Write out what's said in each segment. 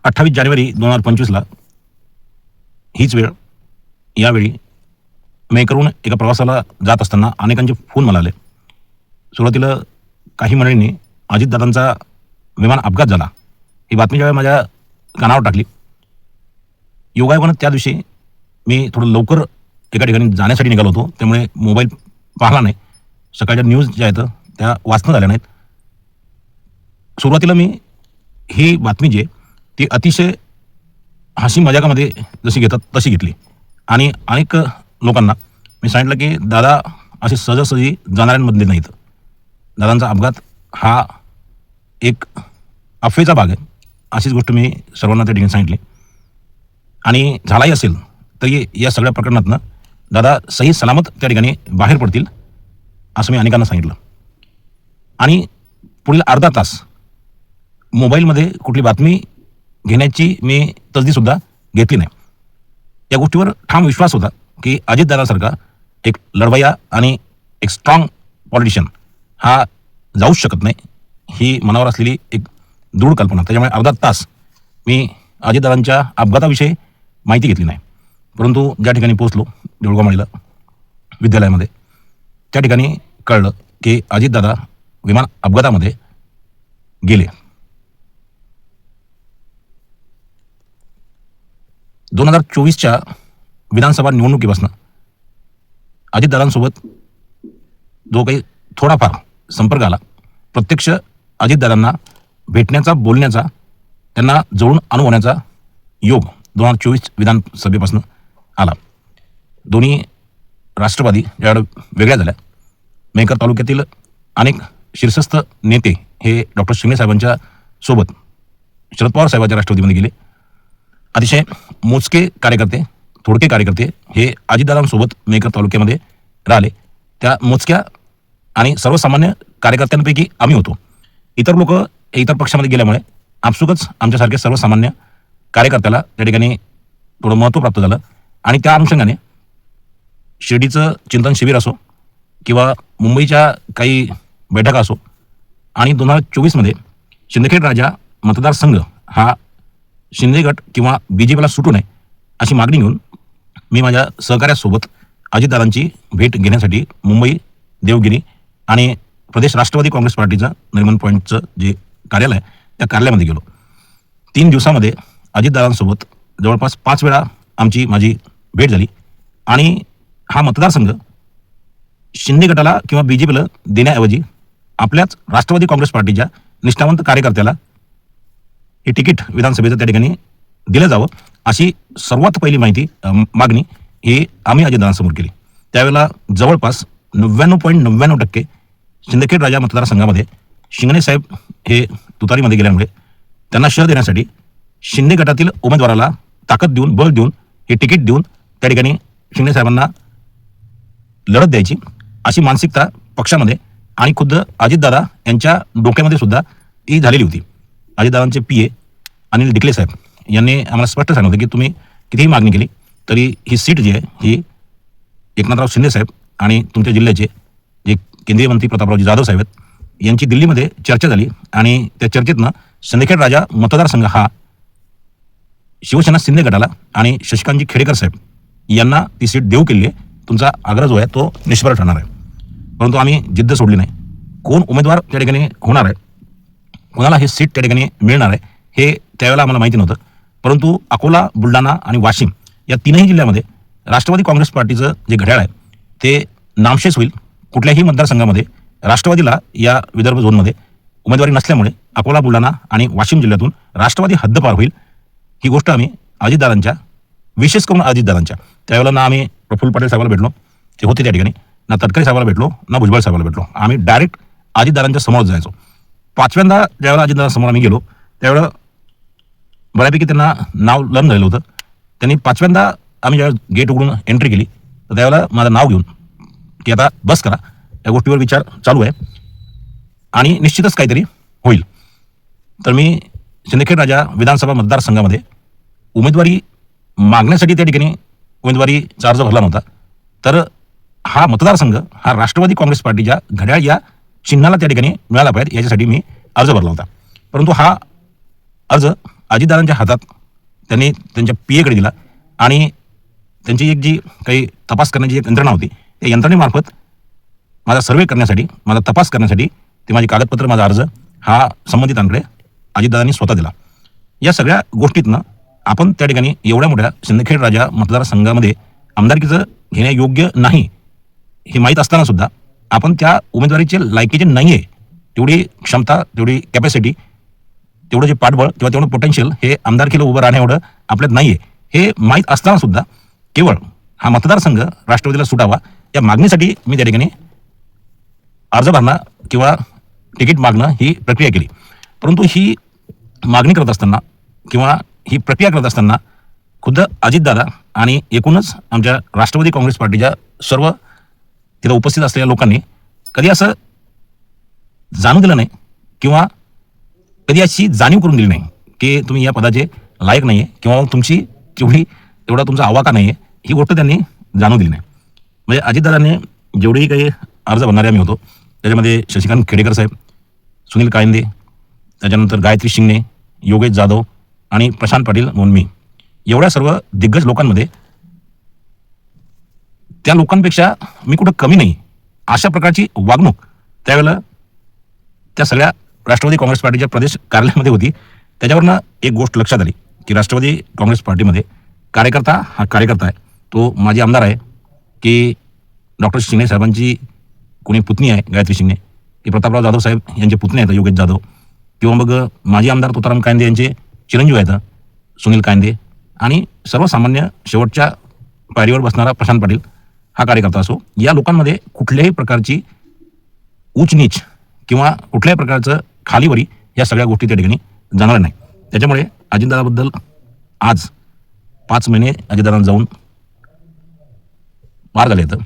28 जानेवारी 2025ला हीच वेळ, यावेळी मेकरून एका प्रवासाला जात असताना अनेकांचे फोन मला आले. सुरुवातीला काही मंडळींनी अजितदादांचा विमान अपघात झाला ही बातमी ज्यावेळी माझ्या कानावर टाकली, योगायोगानं त्या दिवशी मी थोडं लवकर एका ठिकाणी जाण्यासाठी निघालो होतो, त्यामुळे मोबाईल पाहिला नाही. सकाळच्या न्यूज ज्या आहेत त्या वाचण्यात आल्या नाहीत. सुरुवातीला मी ही बातमी जी आहे ती अतिशय हसी मजाकामध्ये जशी घेतात तशी घेतली आणि अनेक लोकांना मी सांगितलं की दादा असे सहजासहजी जाणाऱ्यांमधले नाहीत. दादांचा अपघात हा एक अफवेचा भाग आहे, अशीच गोष्ट मी सर्वांना त्या ठिकाणी सांगितली. आणि झालाही असेल तरी या सगळ्या प्रकरणातनं दादा सही सलामत त्या ठिकाणी बाहेर पडतील असं मी अनेकांना सांगितलं. आणि पुढील अर्धा तास मोबाईलमध्ये कुठली बातमी घेण्याची मी तसदीसुद्धा घेतली नाही. या गोष्टीवर ठाम विश्वास होता की अजितदादासारखा एक लढवय्या आणि एक स्ट्रॉंग पॉलिटिशियन हा जाऊच शकत नाही, ही मनावर असलेली एक दृढ कल्पना. त्याच्यामुळे अर्धा तास मी अजितदादांच्या अपघाताविषयी माहिती घेतली नाही. परंतु ज्या ठिकाणी पोहोचलो देऊळगावमाळीला विद्यालयामध्ये, त्या ठिकाणी कळलं की अजितदादा विमान अपघातामध्ये गेले. 2024च्या विधानसभा निवडणुकीपासून अजितदादांसोबत जो काही थोडाफार संपर्क आला, प्रत्यक्ष अजितदादांना भेटण्याचा, बोलण्याचा, त्यांना जवळून अनुभवण्याचा योग 2024 विधानसभेपासून आला. दोन्ही राष्ट्रवादी ज्यावेळेला वेगळ्या झाल्या, मेहकर तालुक्यातील अनेक शीर्षस्थ नेते हे डॉक्टर शिंदे साहेबांच्या सोबत शरद पवार साहेबांच्या राष्ट्रवादीमध्ये गेले. अतिशय मोजके कार्यकर्ते, थोडके कार्यकर्ते हे अजितदादांसोबत मेहकर तालुक्यामध्ये राहिले. त्या मोजक्या आणि सर्वसामान्य कार्यकर्त्यांपैकी आम्ही होतो. इतर लोक इतर पक्षामध्ये गेल्यामुळे आपसुकच आमच्यासारख्या सर्वसामान्य कार्यकर्त्याला त्या ठिकाणी थोडं महत्त्व प्राप्त झालं. आणि त्या अनुषंगाने शिर्डीचं चिंतन शिबिर असो किंवा मुंबईच्या काही बैठका असो, आणि 2024मध्ये शिंदखेड राजा मतदारसंघ हा शिंदे गट किंवा BJPला सुटू नये अशी मागणी घेऊन मी माझ्या सहकार्यासोबत अजितदादांची भेट घेण्यासाठी मुंबई, देवगिरी आणि प्रदेश राष्ट्रवादी काँग्रेस पार्टीचं नरिमन पॉईंटचं जे कार्यालय आहे त्या कार्यालयामध्ये गेलो. 3 दिवसामध्ये अजितदादांसोबत जवळपास 5 वेळा माझी भेट झाली. आणि हा मतदारसंघ शिंदे गटाला किंवा BJPला देण्याऐवजी आपल्याच राष्ट्रवादी काँग्रेस पार्टीच्या निष्ठावंत कार्यकर्त्याला हे तिकीट विधानसभेचं त्या ठिकाणी दिलं जावं अशी सर्वात पहिली मागणी ही आम्ही अजितदादांसमोर केली. त्यावेळेला जवळपास 99.99% शिंदखेड राजा मतदारसंघामध्ये शिंगणे साहेब हे तुतारीमध्ये गेल्यामुळे त्यांना शह देण्यासाठी शिंदे गटातील उमेदवाराला ताकद देऊन, बळ देऊन, हे तिकीट देऊन त्या ठिकाणी शिंदे साहेबांना लढत द्यायची अशी मानसिकता पक्षामध्ये आणि खुद्द अजितदादा यांच्या डोक्यामध्ये सुद्धा ती झालेली होती. अजितदादांचे PA अनिल डिकले साहेब यांनी आम्हाला स्पष्ट सांगितलं की तुम्ही कितीही मागणी केली तरी ही सीट जी आहे ही एकनाथराव शिंदे साहेब आणि तुमच्या जिल्ह्याचे जे केंद्रीय मंत्री प्रतापरावजी जाधव साहेब आहेत यांची दिल्लीमध्ये चर्चा झाली. आणि त्या चर्चेतनं सिंदखेड राजा मतदारसंघ हा शिवसेना शिंदे गटाला आणि शशिकांतजी खेडेकर साहेब यांना ती सीट देऊ केली आहे. तुमचा आग्रह जो आहे तो निष्फळ ठरणार आहे. परंतु आम्ही जिद्द सोडली नाही. कोण उमेदवार त्या ठिकाणी होणार आहे, कोणाला हे सीट त्या ठिकाणी मिळणार आहे हे त्यावेळेला आम्हाला माहिती नव्हतं. परंतु अकोला, बुलढाणा आणि वाशिम या तीनही जिल्ह्यामध्ये राष्ट्रवादी काँग्रेस पार्टीचं जे घड्याळ आहे ते नामशेष होईल. कुठल्याही मतदारसंघामध्ये राष्ट्रवादीला या विदर्भ झोनमध्ये उमेदवारी नसल्यामुळे अकोला, बुलढाणा आणि वाशिम जिल्ह्यातून राष्ट्रवादी हद्दपार होईल. ही गोष्ट आम्ही अजितदादांच्या, विशेष करून अजितदादांच्या, त्यावेळेला ना आम्ही प्रफुल्ल पटेल साहेबाला भेटलो, ते होते त्या ठिकाणी, ना तटकरे साहेबाला भेटलो, ना भुजबळ साहेबाला भेटलो. आम्ही डायरेक्ट अजितदादांच्या समोर जायचो. 5व्यांदा ज्यावेळेला अजितदादांसमोर आम्ही गेलो त्यावेळेला बऱ्यापैकी त्यांना नाव लर्न झालेलं होतं. त्यांनी 5व्यांदा आम्ही ज्यावेळेला गेट उघडून एंट्री केली तर त्यावेळेला माझं नाव घेऊन की आता बस करा, या गोष्टीवर विचार चालू आहे आणि निश्चितच काहीतरी होईल. तर मी सिंदखेड राजा विधानसभा मतदारसंघामध्ये उमेदवारी मागण्यासाठी त्या ठिकाणी उमेदवारीचा अर्ज भरला नव्हता. तर हा मतदारसंघ हा राष्ट्रवादी काँग्रेस पार्टीच्या घड्याळ या चिन्हाला त्या ठिकाणी मिळाला पाहिजे याच्यासाठी मी अर्ज भरला होता. परंतु हा अर्ज अजितदादांच्या हातात त्यांनी त्यांच्या PA कडे दिला आणि त्यांची एक जी काही तपास करण्याची एक यंत्रणा होती, त्या यंत्रणेमार्फत माझा सर्वे करण्यासाठी, माझा तपास करण्यासाठी ते माझी कागदपत्र, माझा अर्ज हा संबंधितांकडे अजितदादांनी स्वतः दिला. या सगळ्या गोष्टीतनं आपण त्या ठिकाणी एवढ्या मोठ्या सिंदखेड राजा मतदारसंघामध्ये आमदारकीचं घेण्या योग्य नाही हे माहीत असताना सुद्धा आपण त्या उमेदवारीचे लायकीचे नाही आहे, तेवढी क्षमता, तेवढी कॅपॅसिटी, तेवढं जे पाठबळ किंवा तेवढं पोटेन्शियल हे आमदारकीला उभं राहण्या एवढं आपल्यात नाही आहे हे माहीत असताना सुद्धा केवळ हा मतदारसंघ राष्ट्रवादीला सुटावा या मागणीसाठी मी त्या ठिकाणी अर्ज भरणं किंवा तिकीट मागणं ही प्रक्रिया केली. परंतु ही मागणी करत असताना किंवा ही प्रक्रिया करत असताना खुद्द अजितदादा आणि एकूणच आमच्या राष्ट्रवादी काँग्रेस पार्टीच्या सर्व तिथं उपस्थित असलेल्या लोकांनी कधी असं जाणून दिलं नाही किंवा कधी अशी जाणीव करून दिली नाही की तुम्ही या पदाचे लायक नाही आहे किंवा तुमची तेवढा तुमचा आवाका नाही आहे, ही गोष्ट त्यांनी जाणून दिली नाही. म्हणजे अजितदादांनी जेवढेही काही अर्ज भरणारे आम्ही होतो त्याच्यामध्ये शशिकांत खेडेकर साहेब, सुनील कायंदे, त्याच्यानंतर गायत्री शिंगणे, योगेश जाधव आणि प्रशांत पाटील म्हणून मी, एवढ्या सर्व दिग्गज लोकांमध्ये त्या लोकांपेक्षा मी कुठं कमी नाही अशा प्रकारची वागणूक त्यावेळेला त्या सगळ्या राष्ट्रवादी काँग्रेस पार्टीच्या प्रदेश कार्यालयामध्ये होती. त्याच्यावरनं एक गोष्ट लक्षात आली की राष्ट्रवादी काँग्रेस पार्टीमध्ये कार्यकर्ता हा कार्यकर्ता आहे, तो माजी आमदार आहे की डॉक्टर शिंगणे साहेबांची कोणी पुतणी आहे गायत्री शिंगणे, की प्रतापराव जाधव साहेब यांचे पुतणे आहेत योगेश जाधव, किंवा मग माजी आमदार तुकाराम कायंदे यांचे चिरंजीव आहेत सुनील कायंदे, आणि सर्वसामान्य शेवटच्या पायरीवर बसणारा प्रशांत पाटील हा कार्यकर्ता असो, या लोकांमध्ये कुठल्याही प्रकारची उच्च नीच किंवा कुठल्याही प्रकारचं खालीवरी या सगळ्या गोष्टी त्या ठिकाणी जाणार नाही. त्याच्यामुळे अजितदादाबद्दल आज 5 महिने अजितदादांना जाऊन पार झाले तर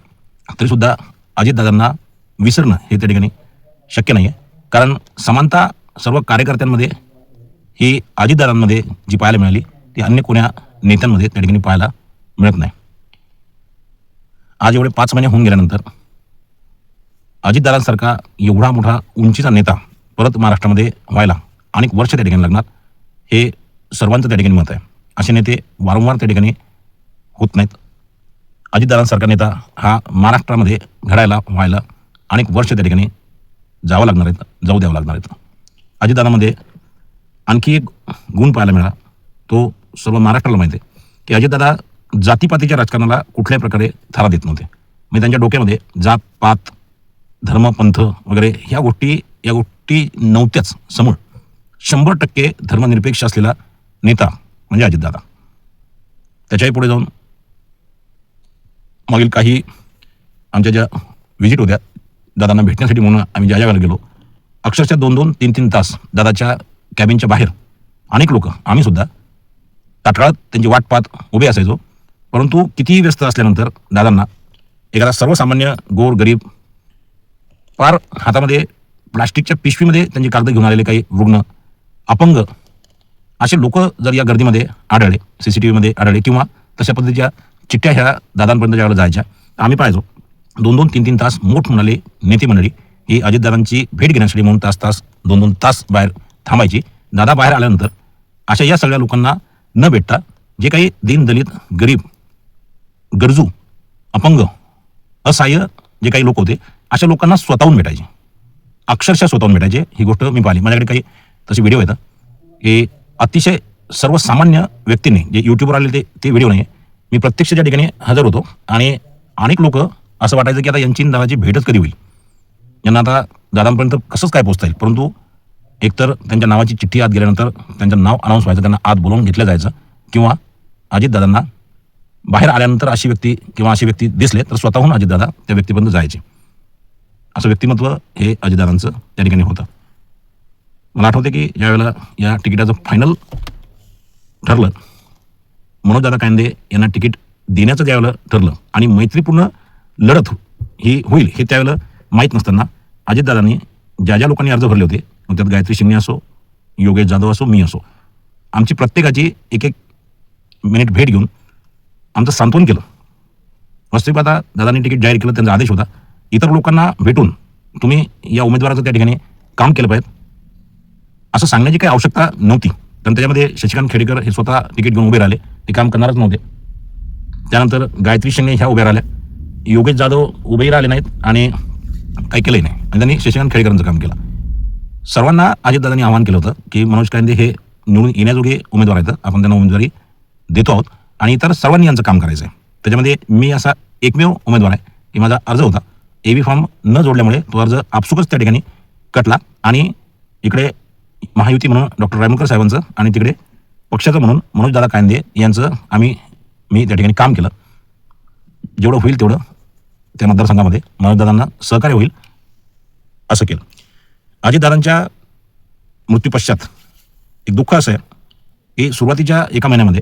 तरीसुद्धा अजितदादांना विसरणं हे त्या ठिकाणी शक्य नाही आहे. कारण समानता सर्व कार्यकर्त्यांमध्ये ही अजितदादांमध्ये जी पाहायला मिळाली ती अन्य कोण्या नेत्यांमध्ये त्या ठिकाणी पाहायला मिळत नाही. आज एवढे 5 महिने होऊन गेल्यानंतर अजितदादांसारखा एवढा मोठा उंचीचा नेता परत महाराष्ट्रामध्ये व्हायला अनेक वर्ष त्या ठिकाणी लागणार हे सर्वांचं त्या ठिकाणी मत आहे. असे नेते वारंवार त्या ठिकाणी होत नाहीत. अजितदादांसारखा नेता हा महाराष्ट्रामध्ये घडायला व्हायला अनेक वर्ष त्या ठिकाणी जावं लागणार आहेत, जाऊ द्यावं लागणार आहेत. अजितदादांमध्ये आणखी एक गुण पाहायला मिळाला, तो सर्व महाराष्ट्राला माहिती आहे की अजितदादा जातीपातीच्या राजकारणाला कुठल्याही प्रकारे थारा देत नव्हते. म्हणजे त्यांच्या डोक्यामध्ये जात पात धर्म पंथ वगैरे ह्या गोष्टी नव्हत्याच समूळ. 100% धर्मनिरपेक्ष असलेला नेता म्हणजे अजितदादा. त्याच्याही पुढे जाऊन मागील काही आमच्या ज्या व्हिजिट होत्या दादांना भेटण्यासाठी म्हणून आम्ही ज्या जागाला गेलो, अक्षरशः 2-2, 3-3 तास दादाच्या कॅबिनच्या बाहेर अनेक लोक, आम्ही सुद्धा ताटकाळात त्यांची वाट पाहत उभे असायचो. परंतु कितीही व्यस्त असल्यानंतर दादांना एखादा सर्वसामान्य गोर गरीब पार हातामध्ये प्लास्टिकच्या पिशवीमध्ये त्यांची कागद घेऊन आलेले काही रुग्ण, अपंग असे लोक जर या गर्दीमध्ये आढळले, CCTVमध्ये आढळले किंवा तशा पद्धतीच्या चिठ्ठ्या ह्या दादांपर्यंत ज्यावेळेला जायच्या, आम्ही पाहायचो 2-2, 3-3 तास मोठ म्हणाले नेते मंडळी ही अजितदादांची भेट घेण्यासाठी म्हणून तास 2-2 तास बाहेर थांबायची. दादा बाहेर आल्यानंतर अशा या सगळ्या लोकांना न भेटता जे काही दीनदलित गरीब गरजू अपंग असहाय्य जे काही लोक होते अशा लोकांना स्वतःहून भेटायचे, अक्षरशः स्वतःहून भेटायचे. ही गोष्ट मी पाहिली. माझ्याकडे काही तसे व्हिडिओ येतात की अतिशय सर्वसामान्य व्यक्तींनी जे यूट्यूबवर आले ते व्हिडिओ नाही, मी प्रत्यक्ष त्या ठिकाणी हजर होतो आणि अनेक लोक असं वाटायचं की आता यांची दादाची भेटच कधी होईल, यांना आता दादांपर्यंत कसंच काय पोहोचता येईल. परंतु एकतर त्यांच्या नावाची चिठ्ठी आत गेल्यानंतर त्यांचं नाव अनाऊन्स व्हायचं, त्यांना आत बोलावून घेतलं जायचं, किंवा अजितदादांना बाहेर आल्यानंतर अशी व्यक्ती दिसले तर स्वतःहून अजितदादा त्या व्यक्तीपर्यंत जायचे. असं व्यक्तिमत्व हे अजितदादांचं त्या ठिकाणी होतं. मला आठवते की ज्यावेळेला या तिकिटाचं फायनल ठरलं, मनोजदादा कायंदे यांना तिकीट देण्याचं ज्यावेळेला ठरलं आणि मैत्रीपूर्ण लढत ही होईल हे त्यावेळेला माहीत नसताना अजितदादांनी ज्या लोकांनी अर्ज भरले होते, मग त्यात गायत्री शिंगणे असो, योगेश जाधव असो, मी असो, आमची प्रत्येकाची 1-1 मिनिट भेट घेऊन आमचं सांत्वन केलं. वास्तविक आता दादांनी तिकीट जाहीर केलं, त्यांचा आदेश होता इतर लोकांना भेटून तुम्ही या उमेदवाराचं त्या ठिकाणी काम केलं पाहिजे असं सांगण्याची काही आवश्यकता नव्हती. कारण त्याच्यामध्ये शशिकांत खेडेकर हे स्वतः तिकीट घेऊन उभे राहिले, ते काम करणारच नव्हते. त्यानंतर गायत्री शिंदे ह्या उभ्या राहिल्या, योगेश जाधव उभेही राहिले नाहीत आणि काही केलंही नाही, आणि त्यांनी शशिकांत खेडेकरांचं काम केलं. सर्वांना अजितदादांनी आवाहन केलं होतं की मनोज कायंदे हे निवडून येण्याजोगे उमेदवार आहेत, आपण त्यांना उमेदवारी देतो आहोत आणि इतर सर्वांनी यांचं काम करायचं आहे. त्याच्यामध्ये मी असा एकमेव उमेदवार आहे की माझा अर्ज होता, एबी फॉर्म न जोडल्यामुळे तो अर्ज आपसुकच त्या ठिकाणी कटला आणि इकडे महायुती म्हणून डॉक्टर रायमुलकर साहेबांचं आणि तिकडे पक्षाचं म्हणून मनोजदादा कायंदे यांचं मी त्या ठिकाणी काम केलं. जेवढं होईल तेवढं त्या मतदारसंघामध्ये मनोजदादांना सहकार्य होईल असं केलं. अजितदादांच्या मृत्यूपश्चात एक दुःख असं आहे की सुरुवातीच्या एका महिन्यामध्ये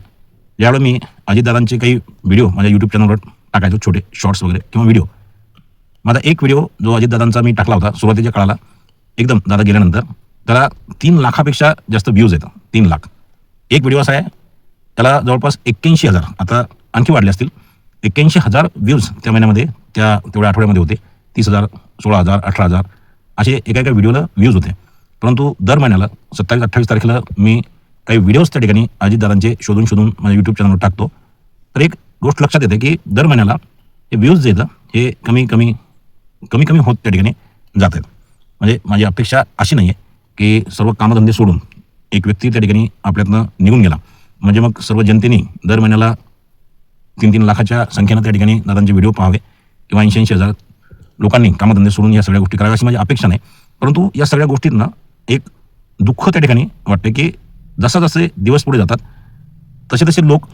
ज्यावेळेला मी अजितदादांचे काही व्हिडिओ माझ्या यूट्यूब चॅनलवर टाकायचो, छोटे शॉर्ट्स वगैरे किंवा व्हिडिओ, माझा एक व्हिडिओ जो अजितदादांचा मी टाकला होता सुरुवातीच्या काळाला, एकदम दादा गेल्यानंतर, त्याला 3 लाखापेक्षा जास्त व्ह्यूज येतात. 3 लाख. एक व्हिडिओ असा आहे त्याला जवळपास 81,000, आता आणखी वाढले असतील, 81,000 व्ह्यूज त्या महिन्यामध्ये, तेवढ्या आठवड्यामध्ये होते. 30,000, 16,000, 18,000 असे एका व्हिडिओला व्ह्यूज होते. परंतु दर महिन्याला 27-28 तारखेला मी काही व्हिडिओज त्या ठिकाणी अजितदादांचे शोधून माझ्या यूट्यूब चॅनलवर टाकतो. तर एक गोष्ट लक्षात येते की दर महिन्याला हे व्ह्यूज जे येतं हे कमी कमी होत त्या ठिकाणी जात आहेत. म्हणजे माझी अपेक्षा अशी नाही आहे की सर्व कामधंदे सोडून एक व्यक्ती त्या ठिकाणी आपल्यातनं निघून गेला म्हणजे मग सर्व जनतेने दर महिन्याला 3-3 लाखाच्या संख्येनं त्या ठिकाणी दादांचे व्हिडिओ पाहावे किंवा 80,000 लोकांनी कामधंदे सोडून या सगळ्या गोष्टी कराव्या अशी माझी अपेक्षा नाही. परंतु या सगळ्या गोष्टींना एक दुःख त्या ठिकाणी वाटते की जसे दिवस पुढे जातात तसे लोक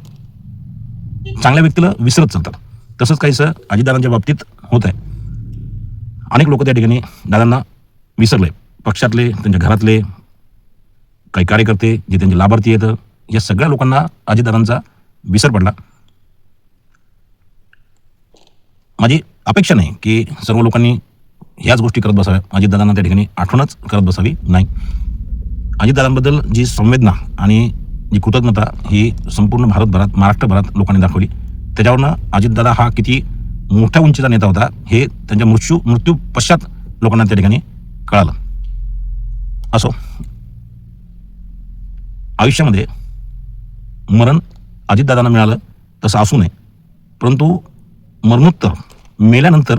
चांगल्या व्यक्तीला विसरत चालतात. तसंच काहीसं अजितदादांच्या बाबतीत होत आहे. अनेक लोक त्या ठिकाणी दादांना विसरले, पक्षातले, त्यांच्या घरातले काही कार्यकर्ते, जे त्यांचे लाभार्थी आहेत, या सगळ्या लोकांना अजितदादांचा विसर पडला. माझी अपेक्षा नाही की सर्व लोकांनी ह्याच गोष्टी करत बसाव्या, अजितदादांना त्या ठिकाणी आठवणच करत बसावी, नाही. अजितदादांबद्दल जी संवेदना आणि जी कृतज्ञता ही संपूर्ण भारतभरात, महाराष्ट्रभरात लोकांनी दाखवली. त्याच्यावरनं अजितदादा हा किती मोठ्या उंचीचा नेता होता हे त्यांच्या मृत्यू पश्चात लोकांना त्या ठिकाणी कळालं. असो, आयुष्यामध्ये मरण अजितदादांना मिळालं तसं असू नये, परंतु मरणोत्तर मेल्यानंतर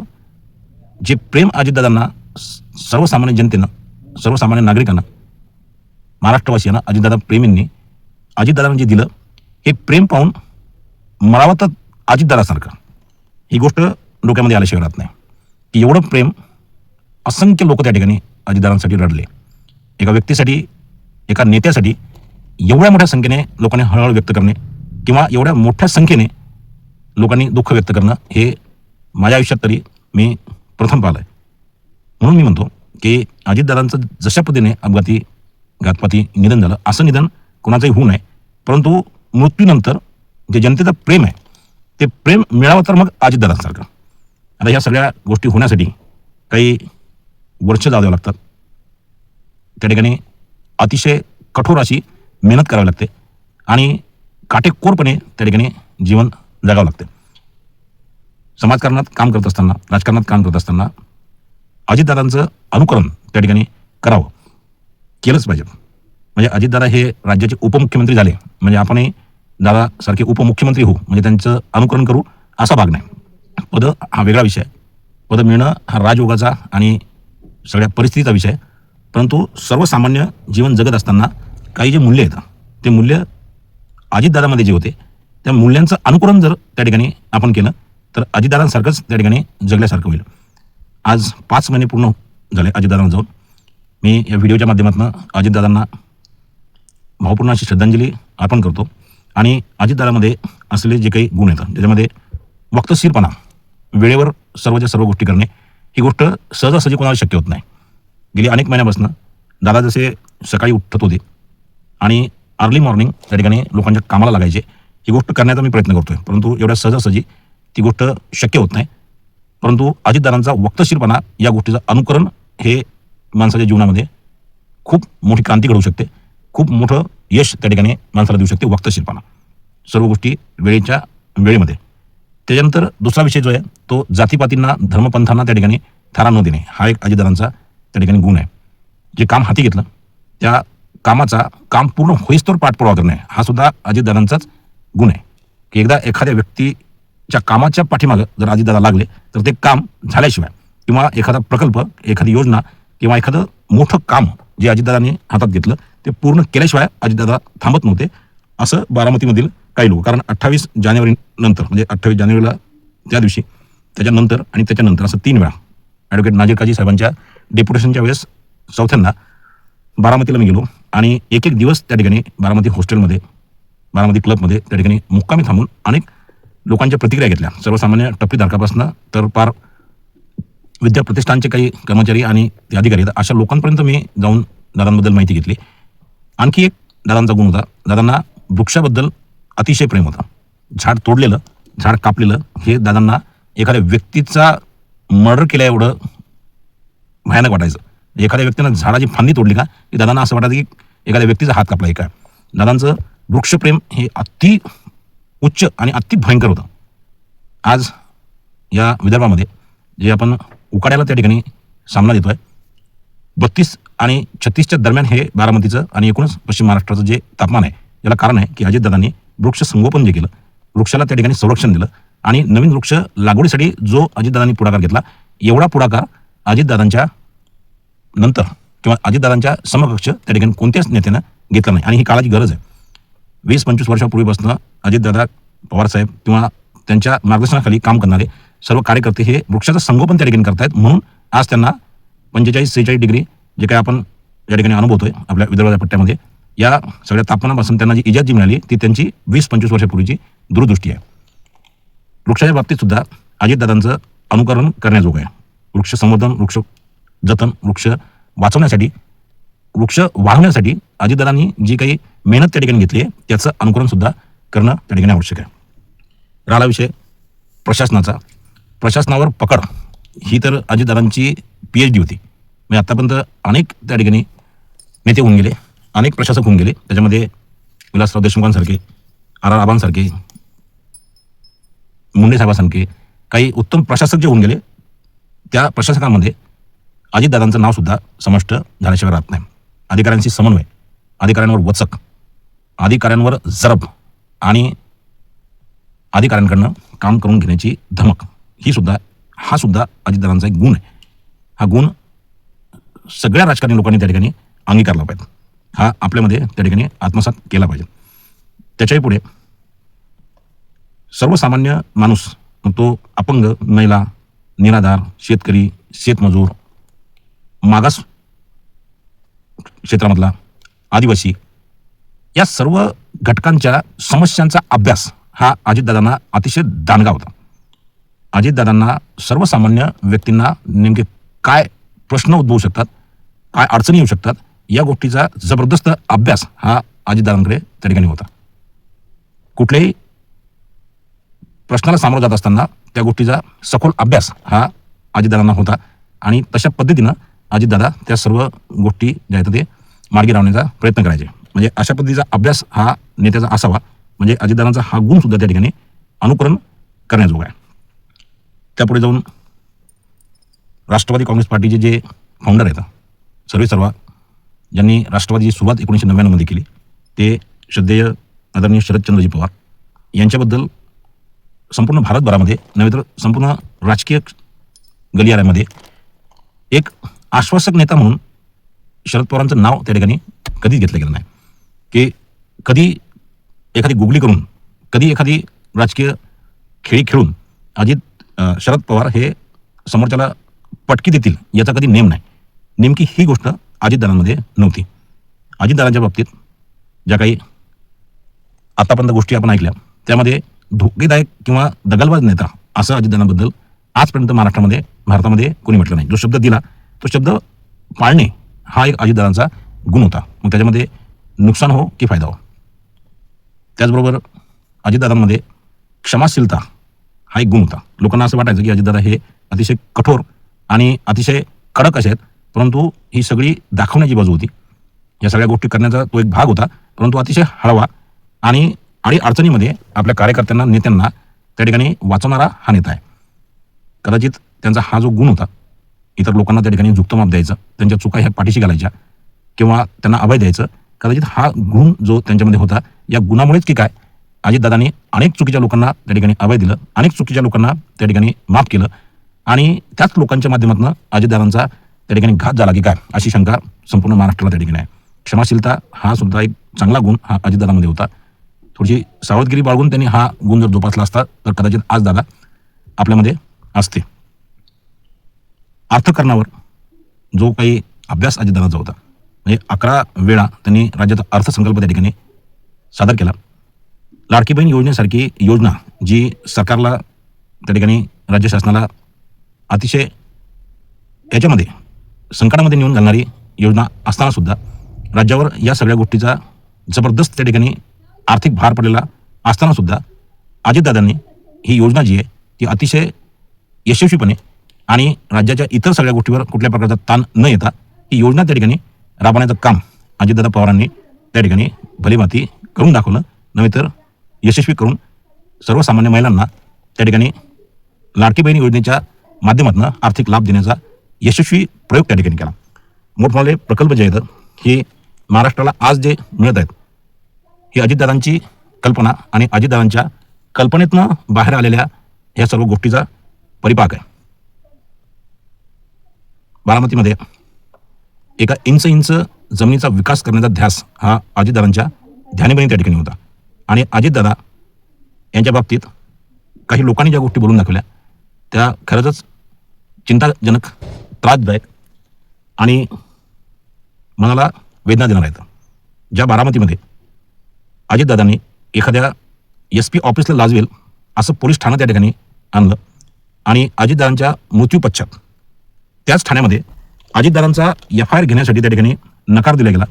जे प्रेम अजितदादांना, सर्वसामान्य जनतेनं, सर्वसामान्य नागरिकांना, महाराष्ट्रवासियांना, अजितदादा प्रेमींनी अजितदादांना जे दिलं हे प्रेम पाहून मरावं तर अजितदादासारखं, ही गोष्ट डोक्यामध्ये आल्याशिवाय राहत नाही की एवढं प्रेम, असंख्य लोक त्या ठिकाणी अजितदादांसाठी रडले. एका व्यक्तीसाठी, एका नेत्यासाठी एवढ्या मोठ्या संख्येने लोकांनी हळहळ व्यक्त करणे किंवा एवढ्या मोठ्या संख्येने लोकांनी दुःख व्यक्त करणं हे माझ्या आयुष्यात तरी मी प्रथम पाहिलं आहे. म्हणून मी म्हणतो की अजितदादांचं जशा पद्धतीने घातपाती निधन झालं, असं निधन कोणाचंही होऊ नये, परंतु मृत्यूनंतर जे जनतेचं प्रेम आहे ते प्रेम मिळावं तर मग अजितदादांसारखं. आता ह्या सगळ्या गोष्टी होण्यासाठी काही वर्ष जावं लागतात. त्या ठिकाणी अतिशय कठोर अशी मेहनत करावी लागते आणि काटेकोरपणे त्या ठिकाणी जीवन जगावं लागते. समाजकारणात काम करत असताना, राजकारणात काम करत असताना अजितदादांचं अनुकरण त्या ठिकाणी करावं, केलंच पाहिजे. म्हणजे अजितदादा हे राज्याचे उपमुख्यमंत्री झाले म्हणजे आपणही दादासारखे उपमुख्यमंत्री होऊ, म्हणजे त्यांचं अनुकरण करू असा भाग नाही. पदं हा वेगळा विषय आहे, पदं मिळणं हा राजयोगाचा आणि सगळ्या परिस्थितीचा विषय आहे. परंतु सर्वसामान्य जीवन जगत असताना काही जे मूल्य आहेत ते मूल्य अजितदादामध्ये जे होते त्या मूल्यांचं अनुकरण जर त्या ठिकाणी आपण केलं तर अजितदादांसारखंच त्या ठिकाणी जगल्यासारखं होईल. आज 5 महिने पूर्ण झाले अजितदादांना जाऊन. मी या व्हिडिओच्या माध्यमातून अजितदादांना भावपूर्ण अशी श्रद्धांजली अर्पण करतो. आणि अजितदादामध्ये असलेले जे काही गुण आहेत त्याच्यामध्ये वक्तशीरपणा, वेळेवर सर्वच्या सर्व गोष्टी करणे, ही गोष्ट सहजासहजी कोणाला शक्य होत नाही. गेली अनेक महिन्यापासून दादा जसे सकाळी उठत होते आणि अर्ली मॉर्निंग त्या ठिकाणी लोकांच्या कामाला लागायचे, ही गोष्ट करण्याचा मी प्रयत्न करतोय, परंतु एवढ्या सहजासहजी ती गोष्ट शक्य होत नाही. परंतु अजितदादांचा वक्तशीरपणा, या गोष्टीचं अनुकरण हे माणसाच्या जीवनामध्ये खूप मोठी क्रांती घडवू शकते, खूप मोठं यश त्या ठिकाणी माणसाला देऊ शकते वक्तशीरपणा, सर्व गोष्टी वेळेच्या वेळेमध्ये. त्याच्यानंतर दुसरा विषय जो आहे तो जातीपातींना, धर्मपंथांना त्या ठिकाणी थारा न देणे, हा एक अजितदादांचा त्या ठिकाणी गुण आहे. जे काम हाती घेतलं त्या काम पूर्ण होईस्तोवर पाठपुरावा करणे हा सुद्धा अजितदादांचाच गुण आहे. की एकदा एखाद्या व्यक्तीच्या कामाच्या पाठीमागं जर अजितदादा लागले तर ते काम झाल्याशिवाय किंवा एखादा प्रकल्प, एखादी योजना किंवा एखादं मोठं काम जे अजितदादांनी हातात घेतलं ते पूर्ण केल्याशिवाय अजितदादा थांबत नव्हते. असं बारामतीमधील काही लोक, कारण 28 जानेवारी नंतर म्हणजे 28 जानेवारीला त्या दिवशी, त्याच्यानंतर आणि त्याच्यानंतर असं 3 वेळा ॲडव्होकेट नाझीर काझी साहेबांच्या डेप्युटेशनच्या वेळेस चौथ्यांदा बारामतीला मी गेलो आणि एक एक दिवस त्या ठिकाणी बारामती हॉस्टेलमध्ये, बारामती क्लबमध्ये त्या ठिकाणी मुक्कामी थांबून अनेक लोकांच्या प्रतिक्रिया घेतल्या. सर्वसामान्य टपरीधारकापासून तर पार विद्या प्रतिष्ठानचे काही कर्मचारी आणि ते अधिकारी आहेत, अशा लोकांपर्यंत मी जाऊन दादांबद्दल माहिती घेतली. आणखी एक दादांचा गुण होता, दादांना वृक्षाबद्दल अतिशय प्रेम होता. झाड तोडलेलं, झाड कापलेलं हे दादांना एखाद्या व्यक्तीचा मर्डर केल्या एवढं भयानक वाटायचं. एखाद्या व्यक्तीनं झाडाची फांदी तोडली का की दादांना असं वाटायचं की एखाद्या व्यक्तीचा हात कापला आहे का. दादांचं वृक्षप्रेम हे अति उच्च आणि अति भयंकर होतं. आज या विदर्भामध्ये जे आपण उकाड्याला त्या ठिकाणी सामना देतोय, 32 आणि 36च्या दरम्यान हे बारामतीचं आणि एकूणच पश्चिम महाराष्ट्राचं जे तापमान आहे, याला कारण आहे की अजितदादांनी वृक्ष संगोपन जे केलं, वृक्षाला त्या ठिकाणी संरक्षण दिलं आणि नवीन वृक्ष लागवडीसाठी जो अजितदादांनी पुढाकार घेतला, एवढा पुढाकार अजितदादांच्या नंतर किंवा अजितदादांच्या समकक्ष त्या ठिकाणी कोणत्याच नेत्यानं घेतला नाही. आणि ही काळाची गरज आहे. 20-25 वर्षापूर्वीपासून अजितदादा पवारसाहेब किंवा त्यांच्या मार्गदर्शनाखाली काम करणारे सर्व कार्यकर्ते हे वृक्षाचं संगोपन त्या ठिकाणी करतायत. म्हणून आज त्यांना 45-46 डिग्री जे काही आपण या ठिकाणी अनुभवतोय आपल्या विदर्भाच्या पट्ट्यामध्ये, या सगळ्या तापमानापासून त्यांना जी इजात जी मिळाली ती त्यांची 20-25 वर्षापूर्वीची दूरदृष्टी आहे. वृक्षाच्या बाबतीत सुद्धा अजितदादांचं अनुकरण करण्याजोगं आहे. वृक्ष संवर्धन, वृक्ष जतन, वृक्ष वाचवण्यासाठी, वृक्ष वाढवण्यासाठी अजितदादांनी जी काही मेहनत त्या ठिकाणी घेतली आहे त्याचं अनुकरण सुद्धा करणं त्या ठिकाणी आवश्यक आहे. राहिला विषय प्रशासनाचा, प्रशासनावर पकड ही तर अजितदादांची PhD होती. मी आत्तापर्यंत अनेक त्या ठिकाणी नेते होऊन गेले, अनेक प्रशासक होऊन गेले. त्याच्यामध्ये विलासराव देशमुखांसारखे, RR आबांसारखे, मुंडे साहेबांसारखे काही उत्तम प्रशासक जे होऊन गेले, त्या प्रशासकांमध्ये अजितदादांचं नाव सुद्धा समाविष्ट झाल्याशिवाय राहत नाही. अधिकाऱ्यांशी समन्वय, अधिकाऱ्यांवर वचक, अधिकाऱ्यांवर जरब आणि अधिकाऱ्यांकडनं काम करून घेण्याची धमक, हा सुद्धा अजितदादांचा एक गुण आहे. हा गुण सगळ्या राजकारणी लोकांनी त्या ठिकाणी अंगीकारला पाहिजे. हा आपल्यामध्ये त्या ठिकाणी आत्मसात केला पाहिजे. त्याच्याही पुढे सर्वसामान्य माणूस, तो अपंग, महिला, निराधार, शेतकरी, शेतमजूर, मागास क्षेत्रामधला आदिवासी, या सर्व घटकांच्या समस्यांचा अभ्यास हा अजितदादांना अतिशय दांडगा होता. अजितदादांना सर्वसामान्य व्यक्तींना नेमके काय प्रश्न उद्भवू शकतात, काय अडचणी येऊ शकतात, या गोष्टीचा जबरदस्त अभ्यास हा अजितदादांकडे त्या ठिकाणी होता. कुठल्याही प्रश्नाला सामोरं जात असताना त्या गोष्टीचा सखोल अभ्यास हा अजितदादांना होता आणि तशा पद्धतीनं अजितदादा त्या सर्व गोष्टी ज्या आहेत ते मार्गी लावण्याचा प्रयत्न करायचे. म्हणजे अशा पद्धतीचा अभ्यास हा नेत्याचा असावा, म्हणजे अजितदादांचा हा गुण सुद्धा त्या ठिकाणी अनुकरण करण्याजोगा आहे. त्यापुढे जाऊन राष्ट्रवादी काँग्रेस पार्टीचे जे फाउंडर आहेत, सर्वेसर्वा, ज्यांनी राष्ट्रवादीची सुरुवात 1999 मध्ये केली, ते श्रद्धेय आदरणीय शरदचंद्रजी पवार यांच्याबद्दल संपूर्ण भारतभरामध्ये नव्हे तर संपूर्ण राजकीय गलियाऱ्यामध्ये एक आश्वासक नेता म्हणून शरद पवारांचं नाव त्या ठिकाणी कधीच घेतलं गेलं नाही. की कधी एखादी गुगली करून, कधी एखादी राजकीय खेळी खेळून शरद पवार हे समोरच्याला पटकी देतील याचा कधी नेम नाही. नेमकी ही गोष्ट अजितदादांमध्ये नव्हती. अजितदादांच्या बाबतीत ज्या काही आतापर्यंत गोष्टी आपण ऐकल्या, त्यामध्ये धोकेदायक किंवा दगलबाज नेता असं अजितदादांबद्दल आजपर्यंत महाराष्ट्रामध्ये, भारतामध्ये कोणी म्हटलं नाही. जो शब्द दिला तो शब्द पाळणे हा एक अजितदादांचा गुण होता. मग त्याच्यामध्ये नुकसान हो की फायदा हो. त्याचबरोबर अजितदादांमध्ये क्षमाशीलता हा एक गुण होता. लोकांना असं वाटायचं की अजितदादा हे अतिशय कठोर आणि अतिशय कडक असे आहेत, परंतु ही सगळी दाखवण्याची बाजू होती. या सगळ्या गोष्टी करण्याचा तो एक भाग होता, परंतु अतिशय हळवा आणि अडचणीमध्ये आपल्या कार्यकर्त्यांना, नेत्यांना त्या ठिकाणी वाचवणारा हा नेता आहे. कदाचित त्यांचा हा जो गुण होता, इतर लोकांना त्या ठिकाणी झुकतं माप द्यायचं, त्यांच्या चुका ह्या पाठीशी घालायच्या किंवा त्यांना अभय द्यायचं, कदाचित हा गुण जो त्यांच्यामध्ये होता, या गुणामुळेच की काय अजितदादांनी अनेक चुकीच्या लोकांना त्या ठिकाणी अभय दिलं, अनेक चुकीच्या लोकांना त्या ठिकाणी माफ केलं आणि त्याच लोकांच्या माध्यमातून अजितदादांचा त्या ठिकाणी घात झाला की काय अशी शंका संपूर्ण महाराष्ट्राला त्या ठिकाणी आहे. क्षमाशीलता हा सुद्धा एक चांगला गुण हा अजितदादांमध्ये होता. थोडीशी सावधगिरी बाळगून त्यांनी हा गुण जर जोपासला असता तर कदाचित आज दादा आपल्यामध्ये असते. अर्थकारणावर जो काही अभ्यास अजितदादांचा होता, म्हणजे 11 वेळा त्यांनी राज्याचा अर्थसंकल्प त्या ठिकाणी सादर केला. लाडकी बहीण योजनेसारखी योजना जी सरकारला त्या ठिकाणी राज्य शासनाला अतिशय याच्यामध्ये संकटामध्ये नेऊन घालणारी योजना असताना सुद्धा राज्यावर या सगळ्या गोष्टीचा जबरदस्त त्या ठिकाणी आर्थिक भार पडलेला असताना सुद्धा अजितदादांनी ही योजना जी आहे ती अतिशय यशस्वीपणे आणि राज्याच्या इतर सगळ्या गोष्टीवर कुठल्या प्रकारचा ताण न येता ही योजना त्या ठिकाणी राबवण्याचं काम अजितदादा पवारांनी त्या ठिकाणी भलीभाती करून दाखवलं, नव्हे तर यशस्वी करून सर्वसामान्य महिलांना त्या ठिकाणी लाडकी बहीण योजनेच्या माध्यमातून आर्थिक लाभ देण्याचा यशस्वी प्रयोग त्या ठिकाणी केला. मोठमोठे प्रकल्प जे आहेत हे महाराष्ट्राला आज जे मिळत आहेत ही अजितदादांची कल्पना आणि अजितदादांच्या कल्पनेतनं बाहेर आलेल्या ह्या सर्व गोष्टीचा परिपाक आहे. बारामतीमध्ये एका इंच जमिनीचा विकास करण्याचा ध्यास हा अजितदादांच्या ध्यानीबनी त्या ठिकाणी होता आणि अजितदादा यांच्या बाबतीत काही लोकांनी ज्या गोष्टी बोलून दाखवल्या त्या खरंच चिंताजनक, त्रासदायक आणि मनाला वेदना देणार आहेत. ज्या बारामतीमध्ये अजितदादांनी एखाद्या SP ऑफिसला लाजवेल असं पोलीस ठाणं त्या ठिकाणी आणलं आणि अजितदादांच्या मृत्यूपश्चात त्याच ठाण्यामध्ये अजितदादांचा FIR घेण्यासाठी त्या ठिकाणी नकार दिला गेला.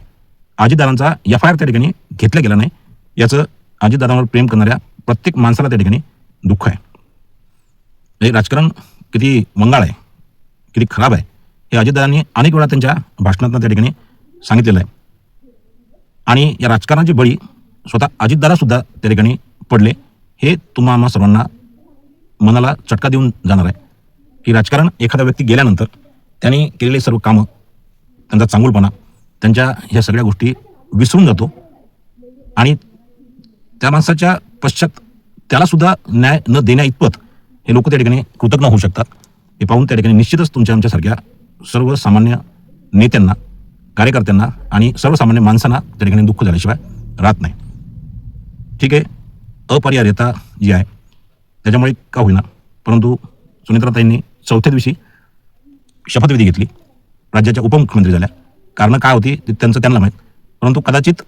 अजितदादांचा FIR त्या ठिकाणी घेतला गेला नाही, याचं अजितदादांवर प्रेम करणाऱ्या प्रत्येक माणसाला त्या ठिकाणी दुःख आहे. हे राजकारण किती मंगाळ आहे, किती खराब आहे हे अजितदादांनी अनेक वेळा त्यांच्या भाषणातून त्या ठिकाणी सांगितलेलं आहे. आणि या राजकारणाचे बळी स्वतः अजितदादा सुद्धा त्या ठिकाणी पडले. हे तुम्हा सर्वांना मनाला चटका देऊन जाणार आहे की राजकारण एखादा व्यक्ती गेल्यानंतर त्यांनी केलेले सर्व कामं, त्यांचा चांगुलपणा, त्यांच्या ह्या सगळ्या गोष्टी विसरून जातो आणि त्या माणसाच्या पश्चात त्याला सुद्धा न्याय न देण्या इतपत हे लोक त्या ठिकाणी कृतज्ञ होऊ शकतात. हे पाहून त्या ठिकाणी निश्चितच तुमच्या आमच्यासारख्या सर्वसामान्य नेत्यांना, कार्यकर्त्यांना आणि सर्वसामान्य माणसांना त्या ठिकाणी दुःख झाल्याशिवाय राहत नाही. ठीक आहे, अपरिहार्यता जी आहे त्याच्यामुळे का होईना, परंतु सुनेत्राताईंनी चौथ्या दिवशी शपथविधी घेतली, राज्याच्या उपमुख्यमंत्री झाल्या. कारणं काय होती ते त्यांना माहीत, परंतु कदाचित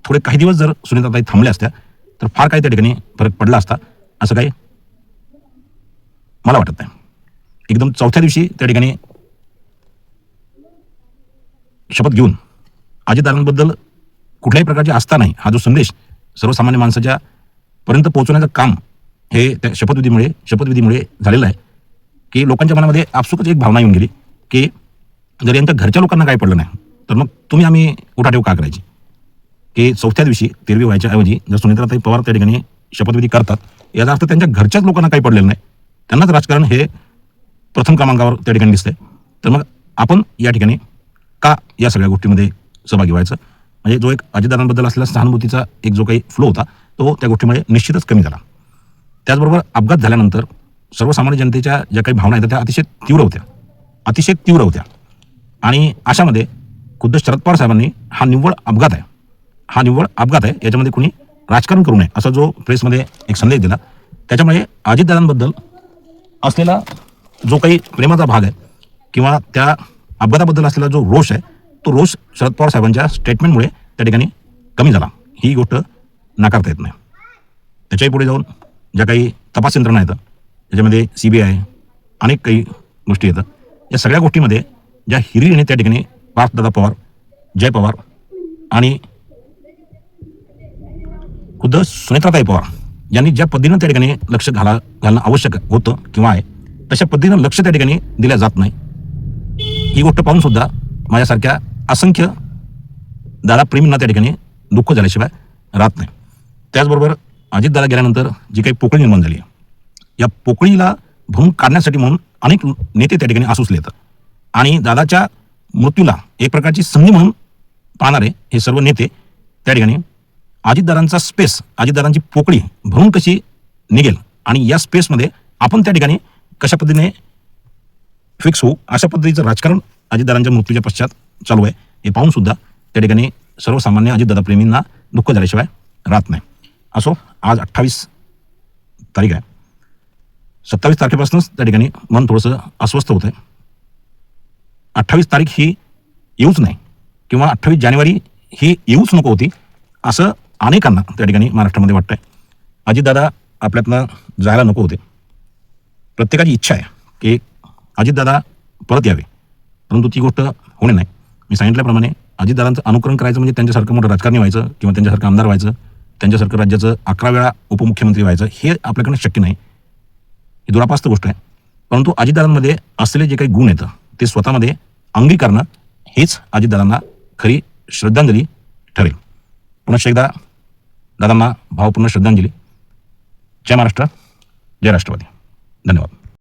थोडे काही दिवस जर सुनेत्राताई थांबल्या असत्या तर फार काही त्या ठिकाणी फरक पडला असता असं काही मला वाटत नाही. एकदम चौथ्या दिवशी त्या ठिकाणी शपथ घेऊन अजितदादांबद्दल कुठल्याही प्रकारची आस्था नाही हा जो संदेश सर्वसामान्य माणसाच्या पर्यंत पोहोचवण्याचं काम हे त्या शपथविधीमुळे झालेलं आहे की लोकांच्या मनामध्ये आपसुकच एक भावना येऊन गेली की जर यांच्या घरच्या लोकांना काही पडलं नाही तर मग आम्ही उठाठेव का करायची. की चौथ्या दिवशी तेरवी व्हायच्या ऐवजी जर सुनेत्राताई पवार त्या ठिकाणी शपथविधी करतात याचा अर्थ त्यांच्या घरच्याच लोकांना काही पडलेलं नाही, त्यांनाच राजकारण हे प्रथम क्रमांकावर त्या ठिकाणी दिसतंय. तर मग आपण या ठिकाणी का या सगळ्या गोष्टीमध्ये सहभागी व्हायचं. म्हणजे जो एक अजितदादांबद्दल असलेला सहानुभूतीचा एक जो काही फ्लो होता तो त्या गोष्टीमुळे निश्चितच कमी झाला. त्याचबरोबर अपघात झाल्यानंतर सर्वसामान्य जनतेच्या ज्या काही भावना आहेत त्या अतिशय तीव्र होत्या आणि अशामध्ये खुद्द शरद पवार साहेबांनी हा निव्वळ अपघात आहे याच्यामध्ये कुणी राजकारण करू नये असा जो प्रेसमध्ये एक संदेश दिला. त्याच्यामुळे अजितदादांबद्दल असलेला जो काही प्रेमाचा भाग आहे किंवा त्या अपघाताबद्दल असलेला जो रोष आहे तो रोष शरद पवार साहेबांच्या स्टेटमेंटमुळे त्या ठिकाणी कमी झाला. ही गोष्ट नाकारता येत नाही. त्याच्याही पुढे जाऊन ज्या काही तपास यंत्रणा आहेत त्याच्यामध्ये CBI अनेक काही गोष्टी येतात. या सगळ्या गोष्टीमध्ये ज्या हिरिरीने त्या ठिकाणी पार्थदादा पवार, जय पवार आणि खुद्द सुनेत्राताई पवार यांनी ज्या पद्धतीनं त्या ठिकाणी लक्ष घालणं आवश्यक होतं किंवा आहे तशा पद्धतीनं लक्ष त्या ठिकाणी दिल्या जात नाही. ही गोष्ट पाहून सुद्धा माझ्यासारख्या असंख्य दादा प्रेमींना त्या ठिकाणी दुःख झाल्याशिवाय राहत नाही. त्याचबरोबर अजितदादा गेल्यानंतर जी काही पोकळी निर्माण झाली या पोकळीला भरून काढण्यासाठी म्हणून अनेक नेते त्या ठिकाणी आसुसले येतात आणि दादाच्या मृत्यूला एक प्रकारची संधी म्हणून पाहणारे हे सर्व नेते त्या ठिकाणी अजितदादांचा स्पेस, अजितदादांची पोकळी भरून कशी निघेल आणि या स्पेसमध्ये आपण त्या ठिकाणी कशा पद्धतीने फिक्स होऊ, अशा पद्धतीचं राजकारण अजितदादांच्या मृत्यूच्या पश्चात चालू आहे हे पाहून सुद्धा त्या ठिकाणी सर्वसामान्य अजितदादा प्रेमींना दुःख झाल्याशिवाय राहत नाही. असो, आज 28 तारीख आहे. 27 तारखेपासूनच त्या ठिकाणी मन थोडंसं अस्वस्थ होतं. 28 तारीख ही येऊच नाही किंवा 28 जानेवारी ही येऊच नको होती असं अनेकांना त्या ठिकाणी महाराष्ट्रामध्ये वाटतंय. अजितदादा आपल्यातनं जायला नको होते. प्रत्येकाची इच्छा आहे की अजितदादा परत यावे, परंतु ती गोष्ट होणे नाही. मी सांगितल्याप्रमाणे अजितदादांचं अनुकरण करायचं म्हणजे त्यांच्यासारखं मोठं राजकारणी व्हायचं किंवा त्यांच्यासारखं आमदार व्हायचं, त्यांच्यासारखं राज्याचं 11 वेळा उपमुख्यमंत्री व्हायचं हे आपल्याकडनं शक्य नाही. ही दुरापास्त गोष्ट आहे. परंतु अजितदादांमध्ये असलेले जे काही गुण आहेत ते स्वतःमध्ये अंगीकारणं हेच अजितदादांना खरी श्रद्धांजली ठरेल. पुन्हा एकदा दादांना भावपूर्ण श्रद्धांजली. जय महाराष्ट्र, जय राष्ट्रवादी. धन्यवाद.